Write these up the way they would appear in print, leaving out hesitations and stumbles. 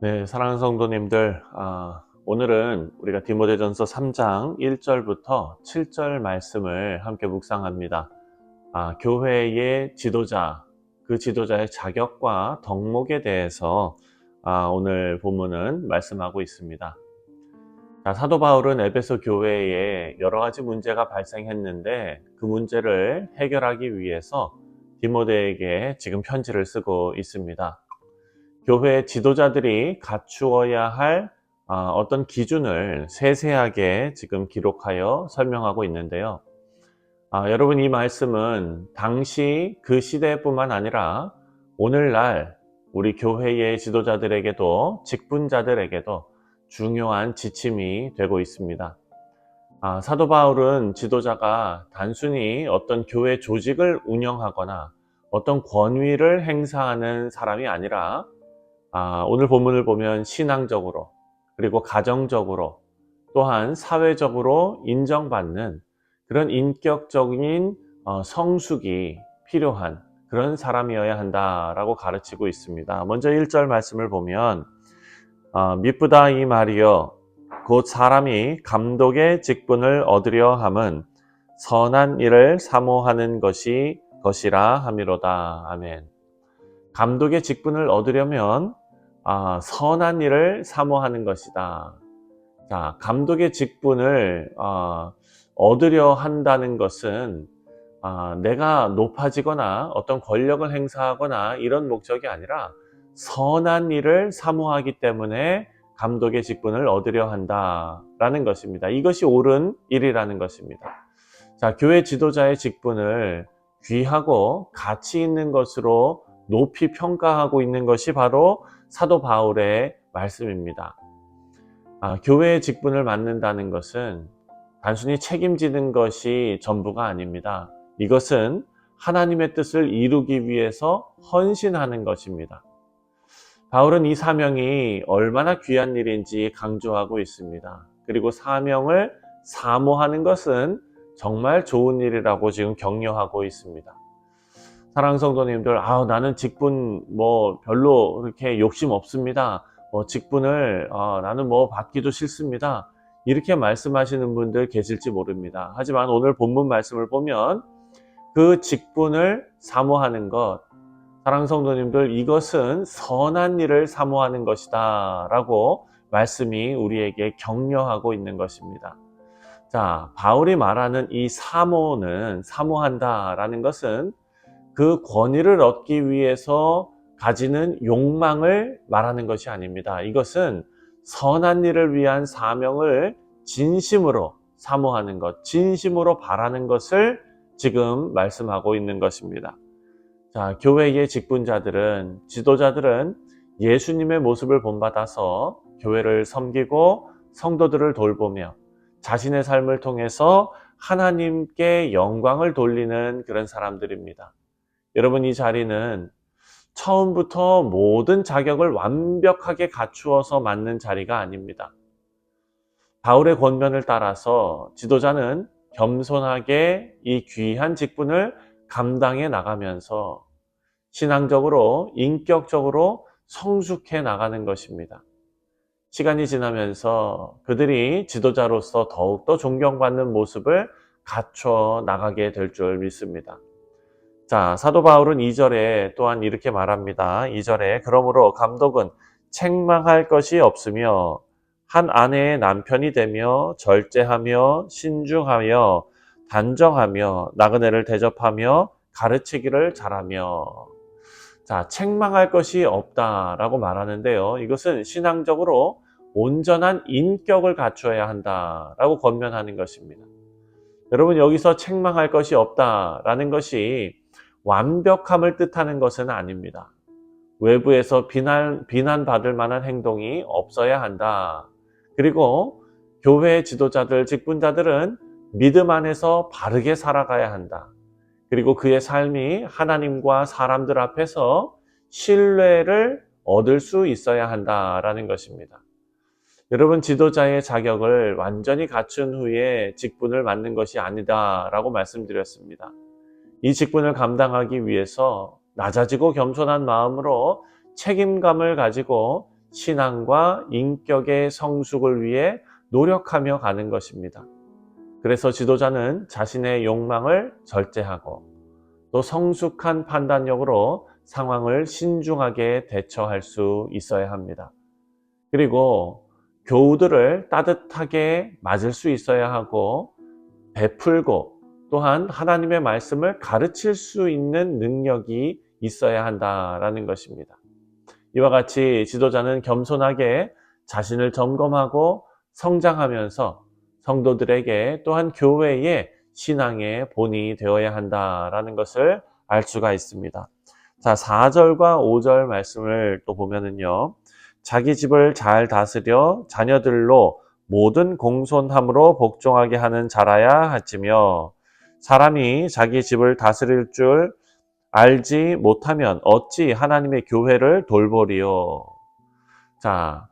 네, 사랑하는 성도님들, 오늘은 우리가 디모데전서 3장 1절부터 7절 말씀을 함께 묵상합니다. 교회의 지도자, 그 지도자의 자격과 덕목에 대해서 오늘 본문은 말씀하고 있습니다. 사도 바울은 에베소 교회에 여러 가지 문제가 발생했는데 그 문제를 해결하기 위해서 디모데에게 지금 편지를 쓰고 있습니다. 교회 지도자들이 갖추어야 할 어떤 기준을 세세하게 지금 기록하여 설명하고 있는데요. 여러분, 이 말씀은 당시 그 시대뿐만 아니라 오늘날 우리 교회의 지도자들에게도 직분자들에게도 중요한 지침이 되고 있습니다. 사도 바울은 지도자가 단순히 어떤 교회 조직을 운영하거나 어떤 권위를 행사하는 사람이 아니라 오늘 본문을 보면 신앙적으로 그리고 가정적으로 또한 사회적으로 인정받는 그런 인격적인 성숙이 필요한 그런 사람이어야 한다라고 가르치고 있습니다. 먼저 1절 말씀을 보면 미쁘다 이 말이여 곧 사람이 감독의 직분을 얻으려 함은 선한 일을 사모하는 것이라 함이로다. 아멘. 감독의 직분을 얻으려면 선한 일을 사모하는 것이다. 자, 감독의 직분을 얻으려 한다는 것은 내가 높아지거나 어떤 권력을 행사하거나 이런 목적이 아니라 선한 일을 사모하기 때문에 감독의 직분을 얻으려 한다라는 것입니다. 이것이 옳은 일이라는 것입니다. 자, 교회 지도자의 직분을 귀하고 가치 있는 것으로 높이 평가하고 있는 것이 바로 사도 바울의 말씀입니다. 교회의 직분을 맡는다는 것은 단순히 책임지는 것이 전부가 아닙니다. 이것은 하나님의 뜻을 이루기 위해서 헌신하는 것입니다. 바울은 이 사명이 얼마나 귀한 일인지 강조하고 있습니다. 그리고 사명을 사모하는 것은 정말 좋은 일이라고 지금 격려하고 있습니다. 사랑하는 성도님들, 나는 직분 별로 그렇게 욕심 없습니다. 직분을 나는 받기도 싫습니다. 이렇게 말씀하시는 분들 계실지 모릅니다. 하지만 오늘 본문 말씀을 보면 그 직분을 사모하는 것, 사랑하는 성도님들, 이것은 선한 일을 사모하는 것이다 라고 말씀이 우리에게 격려하고 있는 것입니다. 자, 바울이 말하는 이 사모한다 라는 것은 그 권위를 얻기 위해서 가지는 욕망을 말하는 것이 아닙니다. 이것은 선한 일을 위한 사명을 진심으로 사모하는 것, 진심으로 바라는 것을 지금 말씀하고 있는 것입니다. 자, 교회의 직분자들은, 지도자들은 예수님의 모습을 본받아서 교회를 섬기고 성도들을 돌보며 자신의 삶을 통해서 하나님께 영광을 돌리는 그런 사람들입니다. 여러분, 이 자리는 처음부터 모든 자격을 완벽하게 갖추어서 맡는 자리가 아닙니다. 바울의 권면을 따라서 지도자는 겸손하게 이 귀한 직분을 감당해 나가면서 신앙적으로, 인격적으로 성숙해 나가는 것입니다. 시간이 지나면서 그들이 지도자로서 더욱더 존경받는 모습을 갖춰 나가게 될 줄 믿습니다. 자, 사도 바울은 2절에 또한 이렇게 말합니다. 2절에 그러므로 감독은 책망할 것이 없으며 한 아내의 남편이 되며 절제하며 신중하며 단정하며 나그네를 대접하며 가르치기를 잘하며. 자, 책망할 것이 없다라고 말하는데요. 이것은 신앙적으로 온전한 인격을 갖춰야 한다라고 권면하는 것입니다. 여러분, 여기서 책망할 것이 없다라는 것이 완벽함을 뜻하는 것은 아닙니다. 외부에서 비난받을 만한 행동이 없어야 한다. 그리고 교회 지도자들, 직분자들은 믿음 안에서 바르게 살아가야 한다. 그리고 그의 삶이 하나님과 사람들 앞에서 신뢰를 얻을 수 있어야 한다라는 것입니다. 여러분, 지도자의 자격을 완전히 갖춘 후에 직분을 맡는 것이 아니다라고 말씀드렸습니다. 이 직분을 감당하기 위해서 낮아지고 겸손한 마음으로 책임감을 가지고 신앙과 인격의 성숙을 위해 노력하며 가는 것입니다. 그래서 지도자는 자신의 욕망을 절제하고 또 성숙한 판단력으로 상황을 신중하게 대처할 수 있어야 합니다. 그리고 교우들을 따뜻하게 맞을 수 있어야 하고 베풀고 또한 하나님의 말씀을 가르칠 수 있는 능력이 있어야 한다라는 것입니다. 이와 같이 지도자는 겸손하게 자신을 점검하고 성장하면서 성도들에게 또한 교회의 신앙의 본이 되어야 한다라는 것을 알 수가 있습니다. 자, 4절과 5절 말씀을 또 보면은요. 자기 집을 잘 다스려 자녀들로 모든 공손함으로 복종하게 하는 자라야 할지며 사람이 자기 집을 다스릴 줄 알지 못하면 어찌 하나님의 교회를 돌보리요. 자,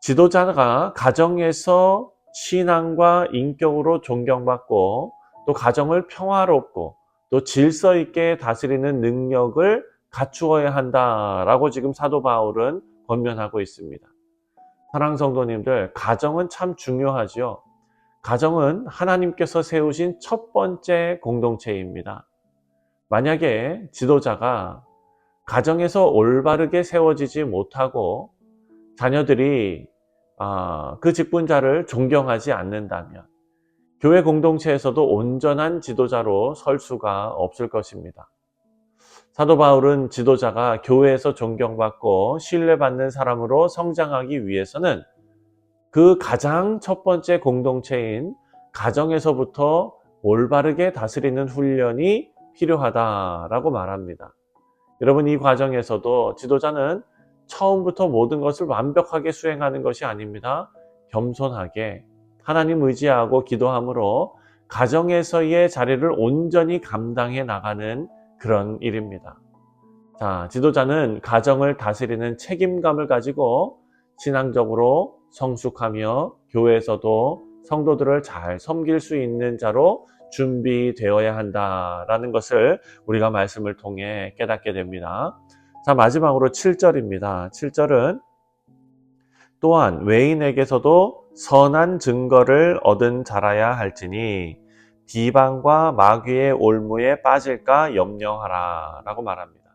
지도자가 가정에서 신앙과 인격으로 존경받고 또 가정을 평화롭고 또 질서 있게 다스리는 능력을 갖추어야 한다라고 지금 사도 바울은 권면하고 있습니다. 사랑하는 성도님들, 가정은 참 중요하죠. 가정은 하나님께서 세우신 첫 번째 공동체입니다. 만약에 지도자가 가정에서 올바르게 세워지지 못하고 자녀들이 그 직분자를 존경하지 않는다면 교회 공동체에서도 온전한 지도자로 설 수가 없을 것입니다. 사도 바울은 지도자가 교회에서 존경받고 신뢰받는 사람으로 성장하기 위해서는 그 가장 첫 번째 공동체인 가정에서부터 올바르게 다스리는 훈련이 필요하다라고 말합니다. 여러분, 이 과정에서도 지도자는 처음부터 모든 것을 완벽하게 수행하는 것이 아닙니다. 겸손하게 하나님 의지하고 기도함으로 가정에서의 자리를 온전히 감당해 나가는 그런 일입니다. 자, 지도자는 가정을 다스리는 책임감을 가지고 신앙적으로 성숙하며 교회에서도 성도들을 잘 섬길 수 있는 자로 준비되어야 한다라는 것을 우리가 말씀을 통해 깨닫게 됩니다. 자, 마지막으로 7절입니다. 7절은 또한 외인에게서도 선한 증거를 얻은 자라야 할지니 비방과 마귀의 올무에 빠질까 염려하라 라고 말합니다.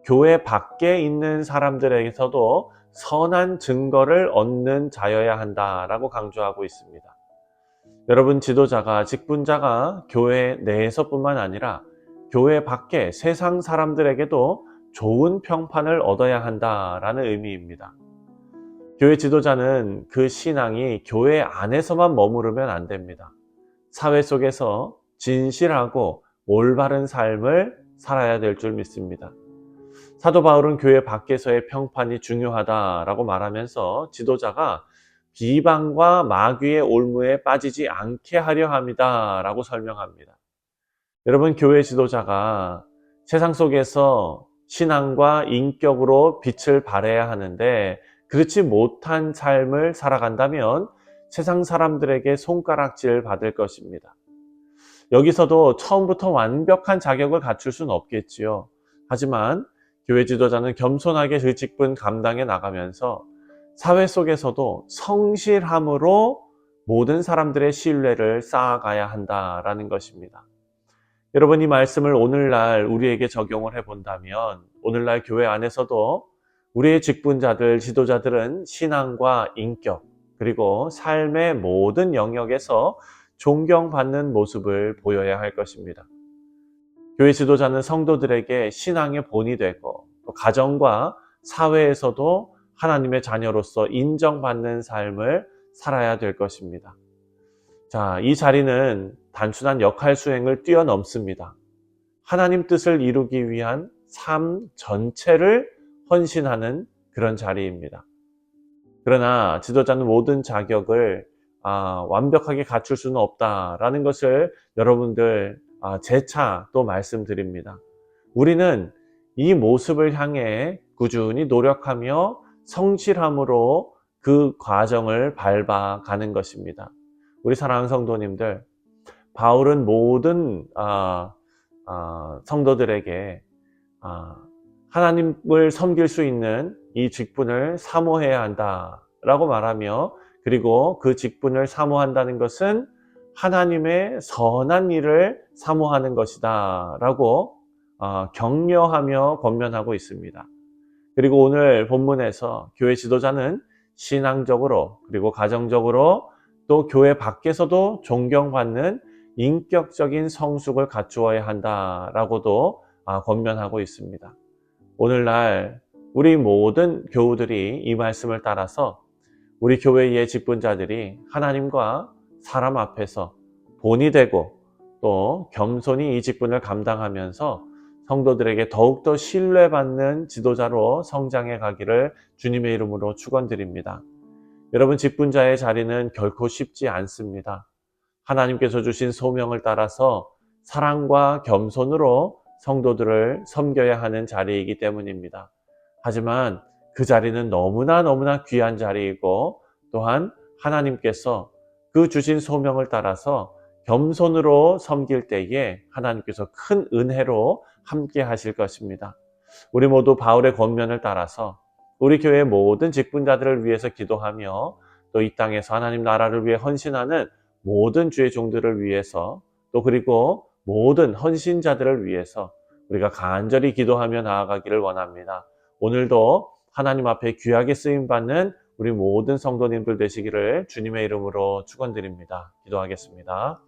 교회 밖에 있는 사람들에게서도 선한 증거를 얻는 자여야 한다라고 강조하고 있습니다. 여러분, 지도자가, 직분자가 교회 내에서뿐만 아니라 교회 밖에 세상 사람들에게도 좋은 평판을 얻어야 한다라는 의미입니다. 교회 지도자는 그 신앙이 교회 안에서만 머무르면 안 됩니다. 사회 속에서 진실하고 올바른 삶을 살아야 될 줄 믿습니다. 사도 바울은 교회 밖에서의 평판이 중요하다라고 말하면서 지도자가 비방과 마귀의 올무에 빠지지 않게 하려 합니다 라고 설명합니다. 여러분, 교회 지도자가 세상 속에서 신앙과 인격으로 빛을 발해야 하는데 그렇지 못한 삶을 살아간다면 세상 사람들에게 손가락질 받을 것입니다. 여기서도 처음부터 완벽한 자격을 갖출 수는 없겠지요. 하지만 교회 지도자는 겸손하게 그 직분 감당해 나가면서 사회 속에서도 성실함으로 모든 사람들의 신뢰를 쌓아가야 한다라는 것입니다. 여러분, 이 말씀을 오늘날 우리에게 적용을 해본다면 오늘날 교회 안에서도 우리의 직분자들, 지도자들은 신앙과 인격 그리고 삶의 모든 영역에서 존경받는 모습을 보여야 할 것입니다. 교회 지도자는 성도들에게 신앙의 본이 되고 또 가정과 사회에서도 하나님의 자녀로서 인정받는 삶을 살아야 될 것입니다. 자, 이 자리는 단순한 역할 수행을 뛰어넘습니다. 하나님 뜻을 이루기 위한 삶 전체를 헌신하는 그런 자리입니다. 그러나 지도자는 모든 자격을 완벽하게 갖출 수는 없다라는 것을 여러분들 재차 또 말씀드립니다. 우리는 이 모습을 향해 꾸준히 노력하며 성실함으로 그 과정을 밟아가는 것입니다. 우리 사랑하는 성도님들, 바울은 모든 성도들에게 하나님을 섬길 수 있는 이 직분을 사모해야 한다라고 말하며, 그리고 그 직분을 사모한다는 것은 하나님의 선한 일을 사모하는 것이다 라고 격려하며 권면하고 있습니다. 그리고 오늘 본문에서 교회 지도자는 신앙적으로 그리고 가정적으로 또 교회 밖에서도 존경받는 인격적인 성숙을 갖추어야 한다라고도 권면하고 있습니다. 오늘날 우리 모든 교우들이 이 말씀을 따라서 우리 교회의 직분자들이 하나님과 사람 앞에서 본이 되고 또 겸손히 이 직분을 감당하면서 성도들에게 더욱더 신뢰받는 지도자로 성장해 가기를 주님의 이름으로 축원드립니다. 여러분, 직분자의 자리는 결코 쉽지 않습니다. 하나님께서 주신 소명을 따라서 사랑과 겸손으로 성도들을 섬겨야 하는 자리이기 때문입니다. 하지만 그 자리는 너무나 귀한 자리이고, 또한 하나님께서 그 주신 소명을 따라서 겸손으로 섬길 때에 하나님께서 큰 은혜로 함께 하실 것입니다. 우리 모두 바울의 권면을 따라서 우리 교회 모든 직분자들을 위해서 기도하며, 또 이 땅에서 하나님 나라를 위해 헌신하는 모든 주의 종들을 위해서, 또 그리고 모든 헌신자들을 위해서 우리가 간절히 기도하며 나아가기를 원합니다. 오늘도 하나님 앞에 귀하게 쓰임받는 우리 모든 성도님들 되시기를 주님의 이름으로 축원드립니다. 기도하겠습니다.